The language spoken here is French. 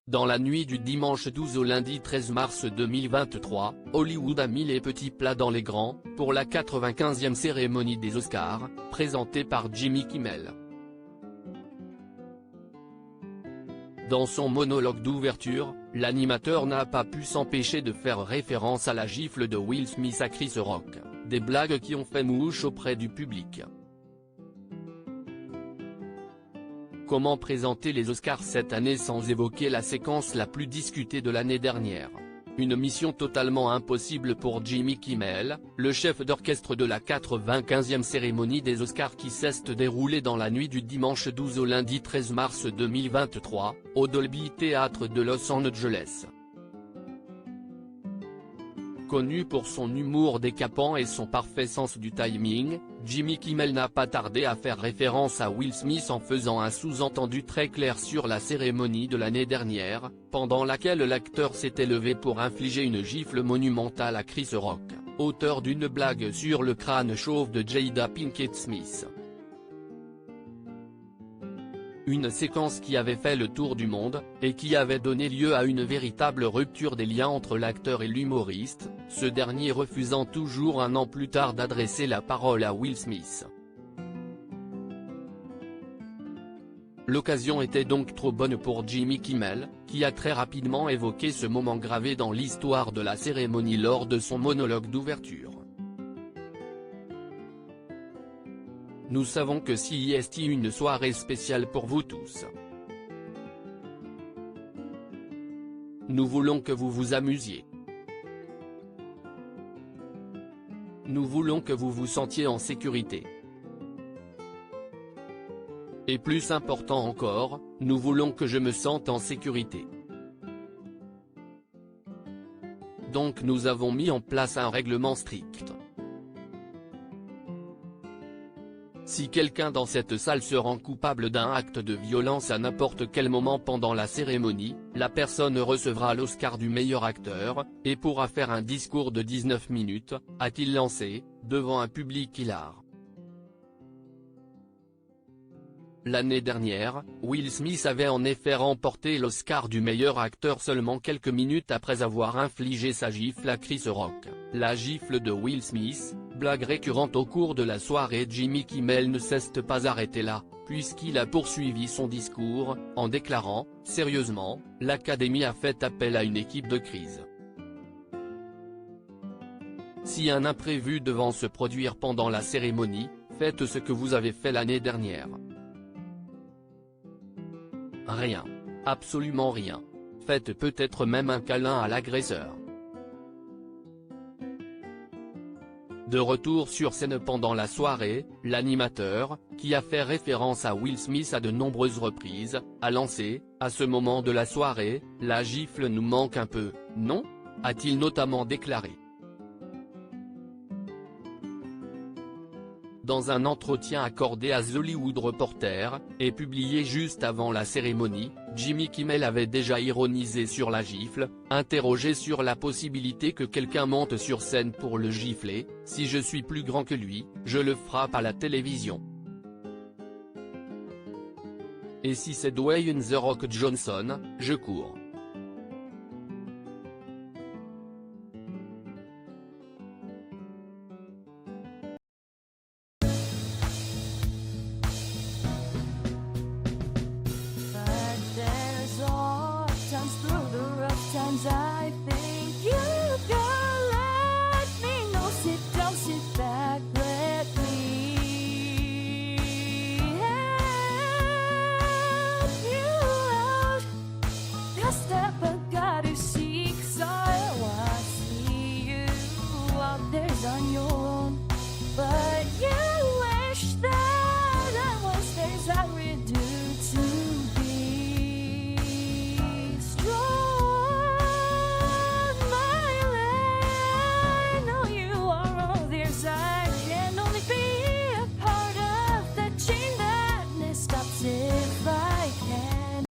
Dans la nuit du dimanche 12 au lundi 13 mars 2023, Hollywood a mis les petits plats dans les grands, pour la 95e cérémonie des Oscars, présentée par Jimmy Kimmel. Dans son monologue d'ouverture, l'animateur n'a pas pu s'empêcher de faire référence à la gifle de Will Smith à Chris Rock, des blagues qui ont fait mouche auprès du public. Comment présenter les Oscars cette année sans évoquer la séquence la plus discutée de l'année dernière? Une mission totalement impossible pour Jimmy Kimmel, le chef d'orchestre de la 95e cérémonie des Oscars qui s'est déroulée dans la nuit du dimanche 12 au lundi 13 mars 2023, au Dolby Theatre de Los Angeles. Connu pour son humour décapant et son parfait sens du timing, Jimmy Kimmel n'a pas tardé à faire référence à Will Smith en faisant un sous-entendu très clair sur la cérémonie de l'année dernière, pendant laquelle l'acteur s'était levé pour infliger une gifle monumentale à Chris Rock, auteur d'une blague sur le crâne chauve de Jada Pinkett Smith. Une séquence qui avait fait le tour du monde, et qui avait donné lieu à une véritable rupture des liens entre l'acteur et l'humoriste, ce dernier refusant toujours un an plus tard d'adresser la parole à Will Smith. L'occasion était donc trop bonne pour Jimmy Kimmel, qui a très rapidement évoqué ce moment gravé dans l'histoire de la cérémonie lors de son monologue d'ouverture. Nous savons que c'est une soirée spéciale pour vous tous. Nous voulons que vous vous amusiez. Nous voulons que vous vous sentiez en sécurité. Et plus important encore, nous voulons que je me sente en sécurité. Donc nous avons mis en place un règlement strict. Si quelqu'un dans cette salle se rend coupable d'un acte de violence à n'importe quel moment pendant la cérémonie, la personne recevra l'Oscar du meilleur acteur, et pourra faire un discours de 19 minutes, a-t-il lancé, devant un public hilar. L'année dernière, Will Smith avait en effet remporté l'Oscar du meilleur acteur seulement quelques minutes après avoir infligé sa gifle à Chris Rock. La gifle de Will Smith, blague récurrente au cours de la soirée. Jimmy Kimmel ne s'est pas arrêté là, puisqu'il a poursuivi son discours, en déclarant « Sérieusement, l'Académie a fait appel à une équipe de crise. Si un imprévu devant se produire pendant la cérémonie, faites ce que vous avez fait l'année dernière. Rien. Absolument rien. Faites peut-être même un câlin à l'agresseur. » De retour sur scène pendant la soirée, l'animateur, qui a fait référence à Will Smith à de nombreuses reprises, a lancé « À ce moment de la soirée, la gifle nous manque un peu, non ?» a-t-il notamment déclaré. Dans un entretien accordé à The Hollywood Reporter, et publié juste avant la cérémonie, Jimmy Kimmel avait déjà ironisé sur la gifle, interrogé sur la possibilité que quelqu'un monte sur scène pour le gifler. « Si je suis plus grand que lui, je le frappe à la télévision. Et si c'est Dwayne The Rock Johnson, je cours. »